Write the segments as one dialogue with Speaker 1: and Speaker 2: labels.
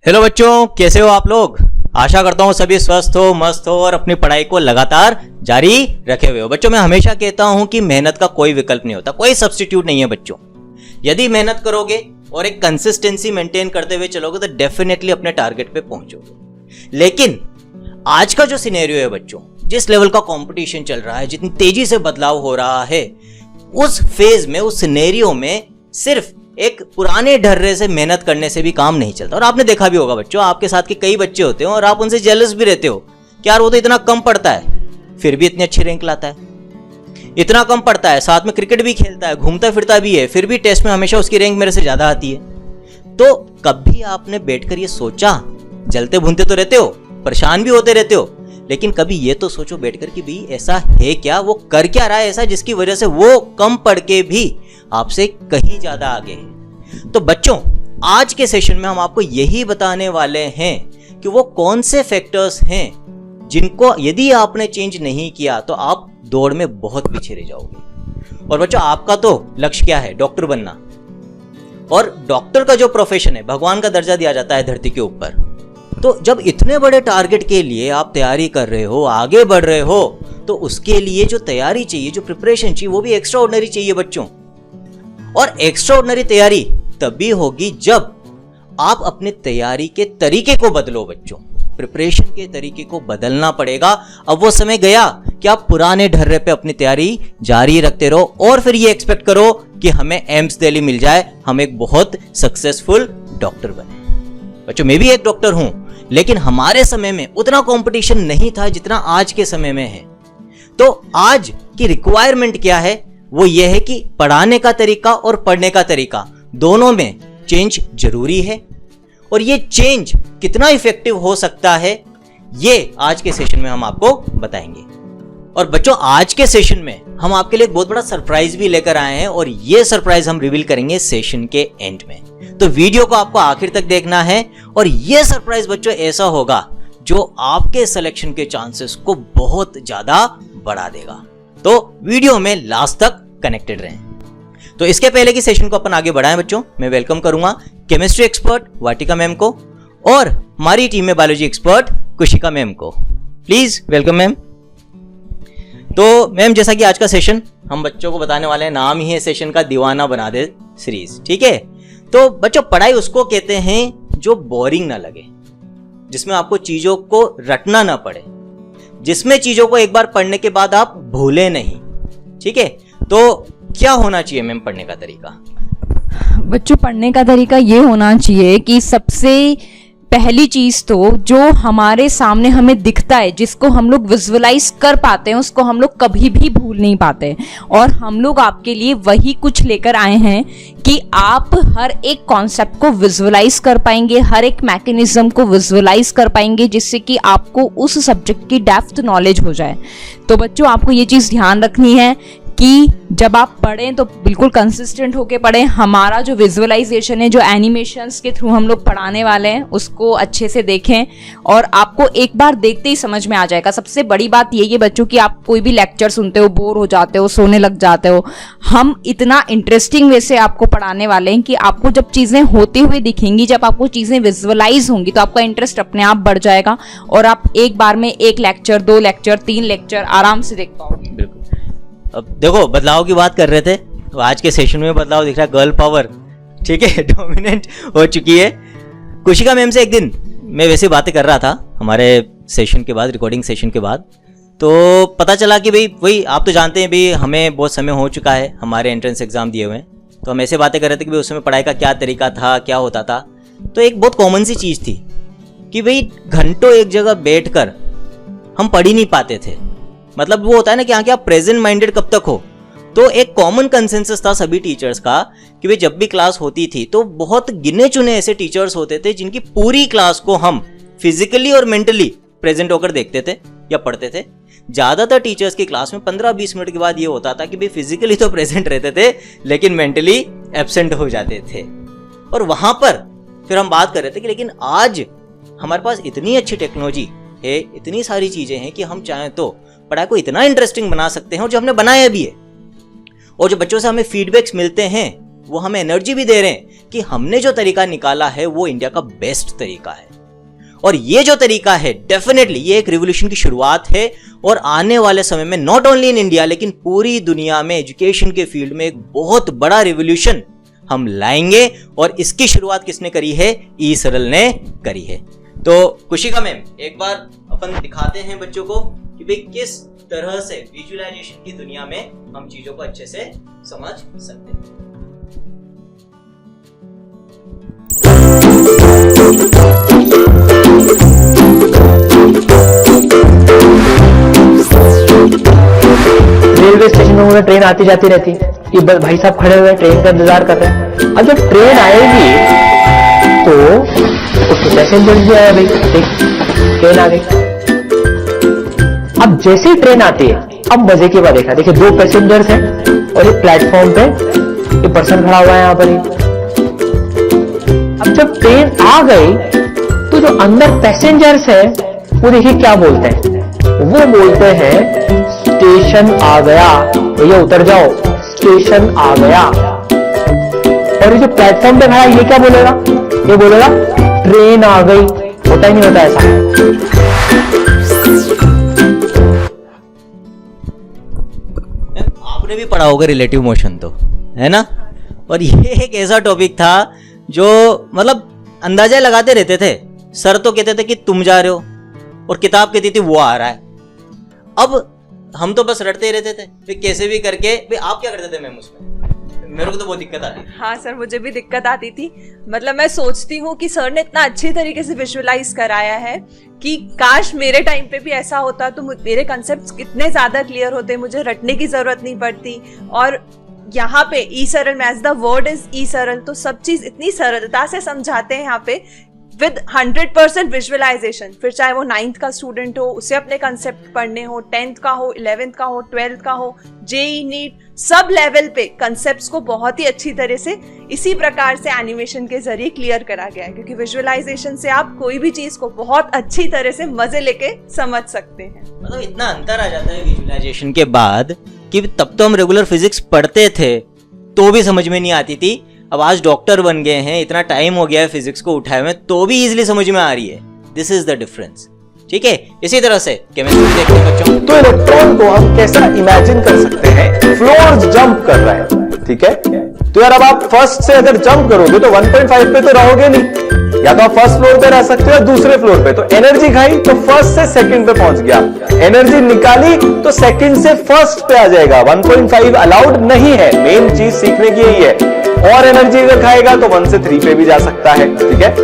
Speaker 1: Hello बच्चों, कैसे हो आप लोग। आशा करता हूँ सभी स्वस्थ हो, मस्त हो और अपनी पढ़ाई को लगातार जारी रखे हुए हो। बच्चों, मैं हमेशा कहता हूँ कि मेहनत का कोई विकल्प नहीं होता, कोई सब्स्टिट्यूट नहीं है बच्चों। यदि मेहनत करोगे और एक कंसिस्टेंसी मेंटेन करते हुए चलोगे तो डेफिनेटली अपने टारगेट पे पहुंचोगे। लेकिन आज का जो सिनेरियो है बच्चों, जिस लेवल का कंपटीशन चल रहा है, जितनी तेजी से बदलाव हो रहा है, उस फेज में, उस सिनेरियो में सिर्फ एक पुराने ढर्रे से मेहनत करने से भी काम नहीं चलता। और आपने देखा भी होगा बच्चों, आपके साथ के कई बच्चे होते हो और आप उनसे जेलस भी रहते हो कि यार वो तो इतना कम पढ़ता है फिर भी इतनी अच्छी रैंक लाता है, इतना कम पढ़ता है, साथ में क्रिकेट भी खेलता है, घूमता फिरता भी है, फिर भी टेस्ट में हमेशा उसकी रैंक मेरे से ज्यादा आती है। तो कभी आपने बैठकर ये सोचा, जलते भूनते तो रहते हो, परेशान भी होते रहते हो, लेकिन कभी ये तो सोचो बैठकर कि भाई ऐसा है क्या, वो कर क्या रहा है ऐसा जिसकी वजह से वो कम पढ़ के भी आपसे कहीं ज्यादा आगे है। तो बच्चों, आज के सेशन में हम आपको यही बताने वाले हैं कि वो कौन से फैक्टर्स हैं जिनको यदि आपने चेंज नहीं किया तो आप दौड़ में बहुत पीछे रह जाओगे। और बच्चों, आपका तो लक्ष्य क्या है? डॉक्टर बनना। और डॉक्टर का जो प्रोफेशन है, भगवान का दर्जा दिया जाता है धरती के ऊपर। तो जब इतने बड़े टारगेट के लिए आप तैयारी कर रहे हो, आगे बढ़ रहे हो, तो उसके लिए जो तैयारी चाहिए, जो प्रिपरेशन चाहिए, वो भी एक्स्ट्रा ऑर्डिनरी चाहिए बच्चों। और एक्स्ट्रा ऑर्डिनरी तैयारी तभी होगी जब आप अपने तैयारी के तरीके को बदलो बच्चों। प्रिपरेशन के तरीके को बदलना पड़ेगा। अब वो समय गया कि आप पुराने ढर्रे पे अपनी तैयारी जारी रखते रहो और फिर ये एक्सपेक्ट करो कि हमें एम्स दिल्ली मिल जाए, हम एक बहुत सक्सेसफुल डॉक्टर बने। बच्चों, मैं भी एक डॉक्टर हूं, लेकिन हमारे समय में उतना कंपटीशन नहीं था जितना आज के समय में है। तो आज की रिक्वायरमेंट क्या है? वो ये है कि पढ़ाने का तरीका और पढ़ने का तरीका दोनों में चेंज जरूरी है। और ये चेंज कितना इफेक्टिव हो सकता है, ये आज के सेशन में हम आपको बताएंगे। और बच्चों, आज के सेशन में हम आपके लिए एक बहुत बड़ा सरप्राइज भी लेकर आए हैं और ये सरप्राइज हम रिवील करेंगे सेशन के एंड में। तो वीडियो को आपको आखिर तक देखना है और ये सरप्राइज बच्चों ऐसा होगा जो आपके सिलेक्शन के चांसेस को बहुत ज्यादा बढ़ा देगा। तो वीडियो में लास्ट तक कनेक्टेड रहें। तो इसके पहले की सेशन को अपन आगे बढ़ाएं बच्चों, मैं वेलकम करूंगा केमिस्ट्री एक्सपर्ट वाटिका मैम को और हमारी टीम में बायोलॉजी एक्सपर्ट कुशिका मैम को। Please welcome ma'am. तो मैम, जैसा कि आज का सेशन हम बच्चों को बताने वाले हैं, नाम ही है सेशन का दीवाना बना दे सीरीज, ठीक है। तो बच्चों, पढ़ाई उसको कहते हैं जो बोरिंग ना लगे, जिसमें आपको चीजों को रटना ना पड़े, जिसमें चीजों को एक बार पढ़ने के बाद आप भूले नहीं, ठीक है। तो क्या होना चाहिए मैम पढ़ने का तरीका?
Speaker 2: बच्चों, पढ़ने का तरीका ये होना चाहिए कि सबसे पहली चीज तो जो हमारे सामने हमें दिखता है, जिसको हम लोग विजुअलाइज कर पाते हैं, उसको हम लोग कभी भी भूल नहीं पाते। और हम लोग आपके लिए वही कुछ लेकर आए हैं कि आप हर एक कॉन्सेप्ट को विजुअलाइज कर पाएंगे, हर एक मैकेनिज्म को विजुअलाइज कर पाएंगे, जिससे कि आपको उस सब्जेक्ट की डेप्थ नॉलेज हो जाए। तो बच्चों, आपको ये चीज़ ध्यान रखनी है कि जब आप पढ़ें तो बिल्कुल कंसिस्टेंट होके पढ़ें। हमारा जो विजुअलाइजेशन है, जो एनिमेशंस के थ्रू हम लोग पढ़ाने वाले हैं, उसको अच्छे से देखें और आपको एक बार देखते ही समझ में आ जाएगा। सबसे बड़ी बात यही है बच्चों कि आप कोई भी लेक्चर सुनते हो, बोर हो जाते हो, सोने लग जाते हो, हम इतना इंटरेस्टिंग वे से आपको पढ़ाने वाले हैं कि आपको जब चीज़ें होती हुई दिखेंगी, जब आपको चीज़ें विजुअलाइज होंगी, तो आपका इंटरेस्ट अपने आप बढ़ जाएगा और आप एक बार में 1 लेक्चर, 2 लेक्चर, 3 लेक्चर आराम से देख पाओगे।
Speaker 1: बिल्कुल। अब देखो, बदलाव की बात कर रहे थे तो आज के सेशन में बदलाव दिख रहा है। गर्ल पावर, ठीक है, डोमिनेंट हो चुकी है। कुशिका मैम से एक दिन मैं वैसे बातें कर रहा था हमारे सेशन के बाद, रिकॉर्डिंग सेशन के बाद, तो पता चला कि भाई वही आप तो जानते हैं भाई, हमें बहुत समय हो चुका है, हमारे एंट्रेंस एग्जाम दिए हुए हैं, तो हम ऐसे बातें कर रहे थे कि भाई उस समय पढ़ाई का क्या तरीका था, क्या होता था। तो एक बहुत कॉमन सी चीज़ थी कि भाई घंटों एक जगह बैठ कर हम पढ़ ही नहीं पाते थे। मतलब वो होता है ना कि आप प्रेजेंट माइंडेड कब तक हो। तो एक कॉमन कंसेंसस था सभी टीचर्स का कि भाई जब भी क्लास होती थी तो बहुत गिने चुने ऐसे टीचर्स होते थे जिनकी पूरी क्लास को हम फिजिकली और मेंटली प्रेजेंट होकर देखते थे या पढ़ते थे। ज्यादातर टीचर्स की क्लास में 15-20 मिनट के बाद ये होता था कि भाई फिजिकली तो प्रेजेंट रहते थे लेकिन मेंटली एब्सेंट हो जाते थे। और वहां पर फिर हम बात कर रहे थे कि लेकिन आज हमारे पास इतनी अच्छी टेक्नोलॉजी है, इतनी सारी चीजें हैं कि हम चाहें तो पढ़ाई को इतना इंटरेस्टिंग बना सकते हैं, और जो हमने बनाया भी है और जो बच्चों से हमें फीडबैक्स मिलते हैं वो हमें एनर्जी भी दे रहे हैं कि हमने जो तरीका निकाला है वो इंडिया का बेस्ट तरीका है। और ये जो तरीका है डेफिनेटली ये एक रिवॉल्यूशन की शुरुआत है और आने वाले समय में नॉट ओनली इन इंडिया लेकिन पूरी दुनिया में एजुकेशन के फील्ड में एक बहुत बड़ा रिवॉल्यूशन हम लाएंगे। और इसकी शुरुआत किसने करी है? ई सरल ने करी है। तो कुशिका मैम, एक बार अपन दिखाते हैं बच्चों को कि भाई किस तरह से विजुअलाइजेशन की दुनिया में हम चीजों को अच्छे से समझ सकते हैं।
Speaker 3: रेलवे स्टेशन में ट्रेन आती जाती रहती कि भाई साहब खड़े हुए ट्रेन का इंतजार कर रहे हैं। अब जब ट्रेन आएगी तो कुछ पैसेंजर्स भी आया, भाई देख ट्रेन आ गई। अब जैसे ही ट्रेन आती है, अब मजे की बात देखा, देखिए 2 पैसेंजर्स हैं और एक प्लेटफॉर्म पे एक पर्सन खड़ा हुआ है यहाँ पर ही। अब जब ट्रेन आ गई तो जो अंदर पैसेंजर्स है वो देखिए क्या बोलते हैं, वो बोलते हैं स्टेशन आ गया, भैया उतर जाओ, स्टेशन आ गया। और ये जो प्लेटफॉर्म पे खड़ा है ये क्या बोलेगा? ये बोलेगा ट्रेन आ गई। होता ही नहीं होता ऐसा।
Speaker 1: आपने भी पढ़ा होगा रिलेटिव मोशन तो, है ना? और ये एक ऐसा टॉपिक था जो मतलब अंदाजा लगाते रहते थे। सर तो कहते थे कि तुम जा रहे हो और किताब कहती थी वो आ रहा है। अब हम तो बस रटते ही रहते थे, फिर कैसे भी करके। भाई आप क्या करते थे मैम उसमें? मेरे को तो बहुत दिक्कत आती थी।
Speaker 4: हाँ सर, मुझे भी दिक्कत आती थी। मतलब मैं सोचती हूँ कि सर ने इतना अच्छी तरीके से विजुअलाइज कराया है कि काश मेरे टाइम पे भी ऐसा होता तो मेरे कॉन्सेप्ट्स कितने ज्यादा क्लियर होते, मुझे रटने की जरूरत नहीं पड़ती। और यहाँ पे ई सरल, एज द वर्ड इज ई सरल, तो सब चीज इतनी सरलता से समझाते हैं यहाँ पे विद 100% विजुअलाइजेशन। फिर चाहे वो 9th का स्टूडेंट हो, उसे अपने कंसेप्ट पढ़ने हो, 10th का हो, 11th का हो, 12th का हो, जेई नीट, सब लेवल पे कंसेप्ट्स को बहुत ही अच्छी तरह से इसी प्रकार से एनिमेशन के जरिए क्लियर करा गया है। क्योंकि विजुअलाइजेशन से आप कोई भी चीज को बहुत अच्छी तरह से मजे लेके समझ सकते हैं।
Speaker 1: मतलब इतना अंतर आ जाता है विजुअलाइजेशन के बाद कि तब तो हम रेगुलर फिजिक्स पढ़ते थे तो भी समझ में नहीं आती थी। अब आज डॉक्टर बन गए हैं, इतना टाइम हो गया है फिजिक्स को उठाए हुए, तो भी इजीली समझ में आ रही है। This is the difference. ठीक है, इसी तरह से केमिस्ट्री देखते हैं बच्चों।
Speaker 5: तो इलेक्ट्रॉन को हम कैसा इमेजिन कर सकते हैं? फ्लोर्स जंप कर रहा है, ठीक है? तो यार अब आप फर्स्ट से अगर जंप करोगे तो 1.5 पे तो रहोगे नहीं, या तो आप फर्स्ट फ्लोर पे रह सकते हो या दूसरे फ्लोर पे। तो एनर्जी खाई तो फर्स्ट से सेकंड पे पहुंच गया, एनर्जी निकाली तो सेकंड से फर्स्ट पे आ जाएगा। 1.5 अलाउड नहीं है। मेन चीज सीखने की यही है। और एनर्जी अगर खाएगा तो 1 से 3 पे भी जा सकता है, ठीक है?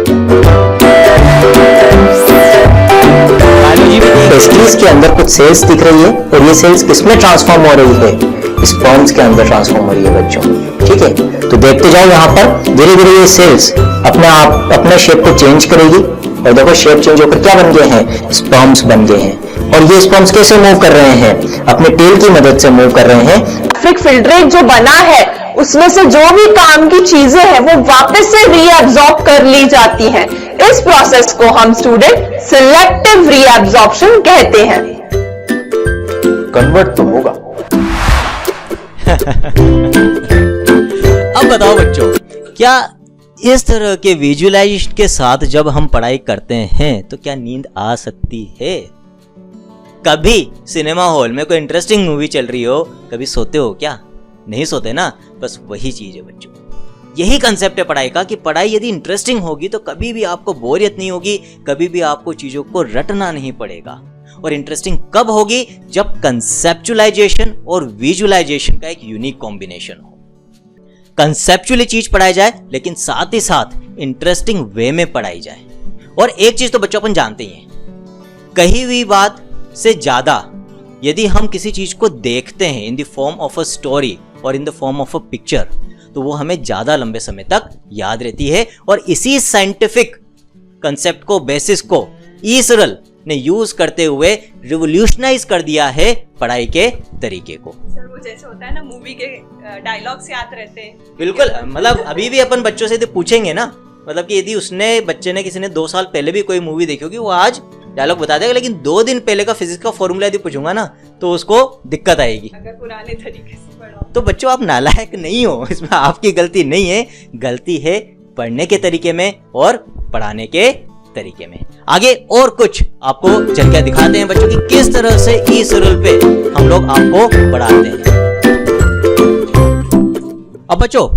Speaker 3: टेस्टिस के अंदर कुछ सेल्स दिख रही है और ये सेल्स किसमें ट्रांसफॉर्म हो रही है? स्पर्म्स के अंदर ट्रांसफॉर्म हो रही है बच्चों। ठीक है, तो देखते जाओ यहाँ पर धीरे धीरे ये सेल्स अपने आप अपने शेप को चेंज करेगी। और देखो शेप चेंज होकर क्या बन गए हैं? स्पर्म्स बन गए हैं। और ये स्पर्म्स कैसे मूव कर रहे हैं? अपने टेल की मदद से मूव कर रहे हैं।
Speaker 6: फिल्ट्रेट जो बना है उसमें से जो भी काम की चीजें हैं वो वापस से रीअब्सॉर्ब कर ली जाती हैं। इस प्रोसेस को हम स्टूडेंट सिलेक्टिव रीअब्सॉर्प्शन कहते हैं।
Speaker 5: कन्वर्ट तो होगा।
Speaker 1: अब बताओ बच्चों, क्या इस तरह के विजुअलाइजेशन के साथ जब हम पढ़ाई करते हैं तो क्या नींद आ सकती है? कभी सिनेमा हॉल में कोई इंटरेस्टिंग मूवी चल रही हो, कभी सोते हो क्या? नहीं सोते ना। बस वही चीज है बच्चों, यही कंसेप्ट है पढ़ाई का कि पढ़ाई यदि इंटरेस्टिंग होगी तो कभी भी आपको बोरियत नहीं होगी, कभी भी आपको चीजों को रटना नहीं पड़ेगा। और इंटरेस्टिंग कब होगी? जब कंसेप्चुअलाइजेशन और विजुअलाइजेशन का एक यूनिक कॉम्बिनेशन हो। कंसेप्चुअली चीज पढ़ाई जाए लेकिन साथ ही साथ इंटरेस्टिंग वे में पढ़ाई जाए। और एक चीज तो बच्चों अपन जानते ही हैं, कही हुई बात से ज्यादा यदि हम किसी चीज को देखते हैं in the form of a story और in the form of a picture तो वो हमें ज्यादा लंबे समय तक याद रहती है। और इसी साइंटिफिक कंसेप्ट को, बेसिस को ई सरल ने यूज करते हुए रिवोल्यूशनाइज कर दिया है पढ़ाई के तरीके को।
Speaker 4: सर वो जैसे होता है ना, मूवी के डायलॉग्स याद रहते हैं।
Speaker 1: बिल्कुल, मतलब अभी भी अपन बच्चों से पूछेंगे ना, मतलब कि यदि उसने बच्चे ने किसी ने 2 साल पहले भी कोई मूवी देखी होगी, वो आज डायलॉग बता देगा, लेकिन 2 दिन पहले का फिजिक्स का फॉर्मूला यदि पूछूंगा ना तो उसको दिक्कत आएगी।
Speaker 4: अगर पुराने तरीके से पढ़ा
Speaker 1: तो बच्चों आप नालायक नहीं हो, इसमें आपकी गलती नहीं है, गलती है पढ़ने के तरीके में और पढ़ाने के तरीके में। आगे और कुछ आपको झलकियां दिखाते हैं बच्चों की किस तरह से ई सरल पे हम लोग आपको पढ़ाते हैं। अब बच्चों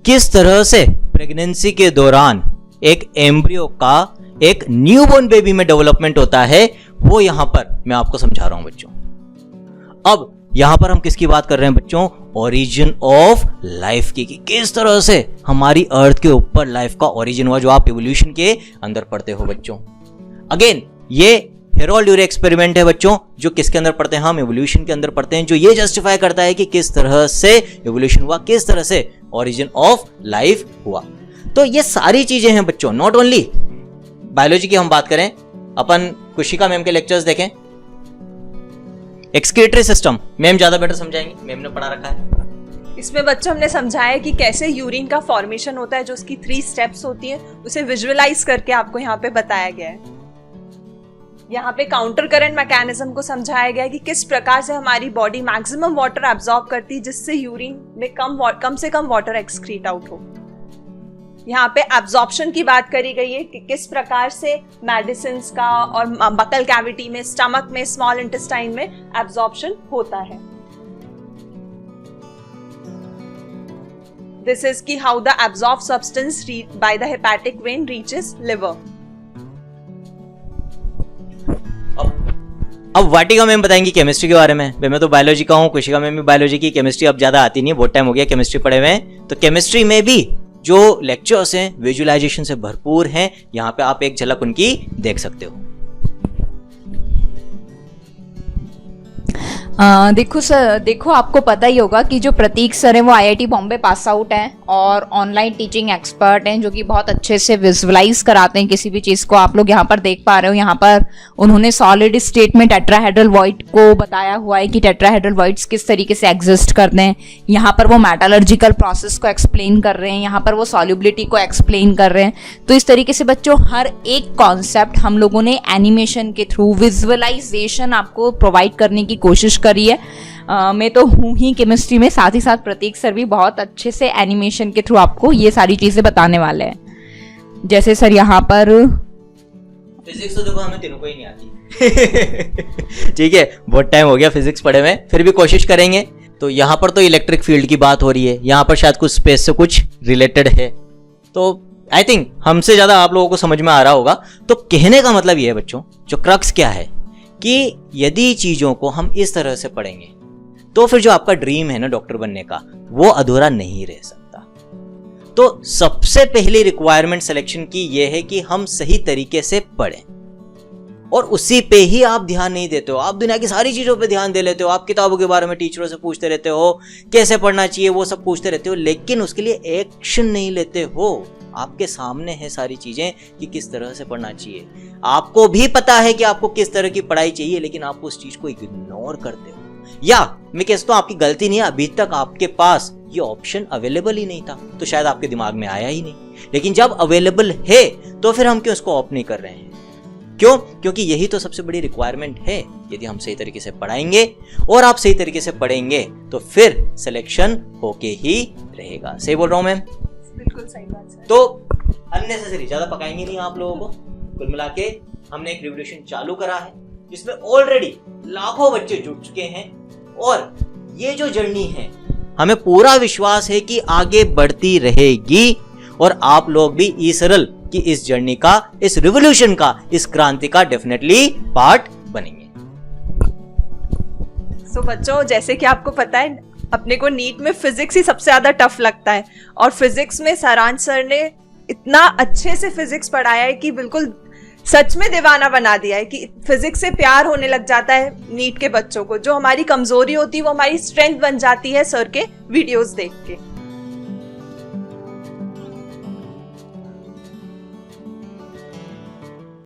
Speaker 1: किस तरह से प्रेगनेंसी के दौरान एक एम्ब्रियो का एक न्यूबॉर्न बेबी में डेवलपमेंट होता है, वो यहां पर मैं आपको समझा रहा हूं बच्चों। अब यहां पर हम किसकी बात कर रहे हैं बच्चों? ओरिजिन ऑफ लाइफ की, किस तरह से हमारी अर्थ के ऊपर लाइफ का ओरिजिन हुआ, जो आप इवोल्यूशन के अंदर पढ़ते हो बच्चों। अगेन ये हेरोल्ड-यूरे एक्सपेरिमेंट है बच्चों, जो किसके अंदर पढ़ते हैं? हम इवोल्यूशन के अंदर पढ़ते हैं, जो ये जस्टिफाई करता है कि किस तरह से इवोल्यूशन हुआ, किस तरह से ओरिजिन ऑफ लाइफ हुआ। तो ये सारी चीजें हैं बच्चों। नॉट ओनली बायोलॉजी की हम बात करें, अपन कुशिका मैम के लेक्चर्स देखें, एक्सक्रीटरी सिस्टम मैम ज्यादा बेटर समझाएंगे, मैम ने पढ़ा रखा है।
Speaker 4: इसमें बच्चों हमने समझाया कि कैसे यूरिन का फॉर्मेशन होता है, जो उसकी 3 स्टेप्स होती हैं, उसे विजुअलाइज करके आपको यहाँ पे बताया गया है। यहाँ पे काउंटर करंट मैकेनिज्म को समझाया गया है कि किस प्रकार से हमारी बॉडी मैक्सिमम वाटर एब्जॉर्ब करती है, जिससे यूरिन में कम से कम वाटर एक्सक्रीट आउट हो। यहाँ पे एब्जॉर्प्शन की बात करी गई है कि किस प्रकार से मेडिसिन का और बकल कैविटी में, स्टमक में, स्मॉल इंटेस्टाइन में एब्जॉर्प्शन होता है। दिस इज की how the absorb substance by the hepatic when reaches liver.
Speaker 1: अब वाटिका मैम बताएंगी केमिस्ट्री के बारे में। मैं तो बायोलॉजी का हूँ, कुशिका मैम भी बायोलॉजी की, केमिस्ट्री अब ज्यादा आती नहीं है, बहुत टाइम हो गया केमिस्ट्री पढ़े हुए हैं। तो केमिस्ट्री में भी जो लेक्चर्स हैं विजुअलाइजेशन से भरपूर हैं, यहाँ पे आप एक झलक उनकी देख सकते हो।
Speaker 2: देखो आपको पता ही होगा कि जो प्रतीक सर हैं वो आईआईटी बॉम्बे पास आउट हैं और ऑनलाइन टीचिंग एक्सपर्ट हैं, जो कि बहुत अच्छे से विजुअलाइज कराते हैं किसी भी चीज़ को। आप लोग यहाँ पर देख पा रहे हो, यहाँ पर उन्होंने सॉलिड स्टेट में टेट्राहेड्रल वॉइड को बताया हुआ है कि टेट्राहेड्रल वॉइड्स किस तरीके से एग्जिस्ट करते हैं। यहाँ पर वो मेटलर्जिकल प्रोसेस को एक्सप्लेन कर रहे हैं, यहाँ पर वो सॉल्युबिलिटी को एक्सप्लेन कर रहे हैं। तो इस तरीके से बच्चों हर एक कॉन्सेप्ट हम लोगों ने एनिमेशन के थ्रू विजुअलाइजेशन आपको प्रोवाइड करने की कोशिश करी है। मैं तो हूँ ही केमिस्ट्री में, साथ ही साथ प्रतीक सर भी बहुत अच्छे से एनिमेशन के थ्रू आपको ये सारी चीजें बताने वाले हैं। जैसे सर यहाँ पर
Speaker 1: फिजिक्स तो देखो हमें तीनों को ही नहीं आती ठीक है, बहुत टाइम हो गया फिजिक्स पढ़े हुए, फिर भी कोशिश करेंगे। तो यहाँ पर तो इलेक्ट्रिक फील्ड की बात हो रही है, यहाँ पर शायद कुछ स्पेस से कुछ रिलेटेड है, तो आई थिंक हमसे ज्यादा आप लोगों को समझ में आ रहा होगा। तो कहने का मतलब ये है बच्चों, जो क्रक्स क्या है कि यदि चीजों को हम इस तरह से पढ़ेंगे तो फिर जो आपका ड्रीम है ना डॉक्टर बनने का, वो अधूरा नहीं रह सकता। तो सबसे पहली रिक्वायरमेंट सिलेक्शन की यह है कि हम सही तरीके से पढ़ें, और उसी पे ही आप ध्यान नहीं देते हो। आप दुनिया की सारी चीजों पे ध्यान दे लेते हो, आप किताबों के बारे में टीचरों से पूछते रहते हो, कैसे पढ़ना चाहिए वो सब पूछते रहते हो, लेकिन उसके लिए एक्शन नहीं लेते हो। आपके सामने है सारी चीजें कि किस तरह से पढ़ना चाहिए, आपको भी पता है कि आपको किस तरह की पढ़ाई चाहिए, लेकिन आप उस चीज को इग्नोर करते हो। या मैं कहता हूं आपकी गलती नहीं है, अभी तक आपके पास ये ऑप्शन अवेलेबल ही नहीं था, तो शायद आपके दिमाग में आया ही नहीं। लेकिन जब अवेलेबल है तो फिर हम क्यों उसको ऑप्ट नहीं कर रहे हैं? क्यों? क्योंकि यही तो सबसे बड़ी रिक्वायरमेंट है। यदि हम सही तरीके से पढ़ाएंगे और आप सही तरीके से पढ़ेंगे तो फिर सिलेक्शन होके ही रहेगा। सही बोल रहा हूं मैम?
Speaker 4: बिल्कुल सही बात है।
Speaker 1: तो अननेसेसरी ज्यादा पकाएंगे नहीं आप लोगों को। कुल मिला के हमने एक रिवोल्यूशन चालू करा है जिसमें ऑलरेडी लाखों बच्चे जुड़ चुके हैं, और ये जो जर्नी है हमें पूरा विश्वास है कि आगे बढ़ती रहेगी, और आप लोग भी ई सरल की इस जर्नी का, इस रिवोल्यूशन का, इस क्रांति का डेफिनेटली पार्ट बनेंगे।
Speaker 4: सो बच्चों, जैसे कि आपको पता है अपने को नीट में फिजिक्स ही सबसे ज्यादा टफ लगता है, और फिजिक्स में सारांश सर ने इतना अच्छे से फिजिक्स पढ़ाया है कि बिल्कुल सच में दीवाना बना दिया है कि फिजिक्स से प्यार होने लग जाता है नीट के बच्चों को। जो हमारी कमजोरी होती है वो हमारी स्ट्रेंथ बन जाती है सर के वीडियोस देख के।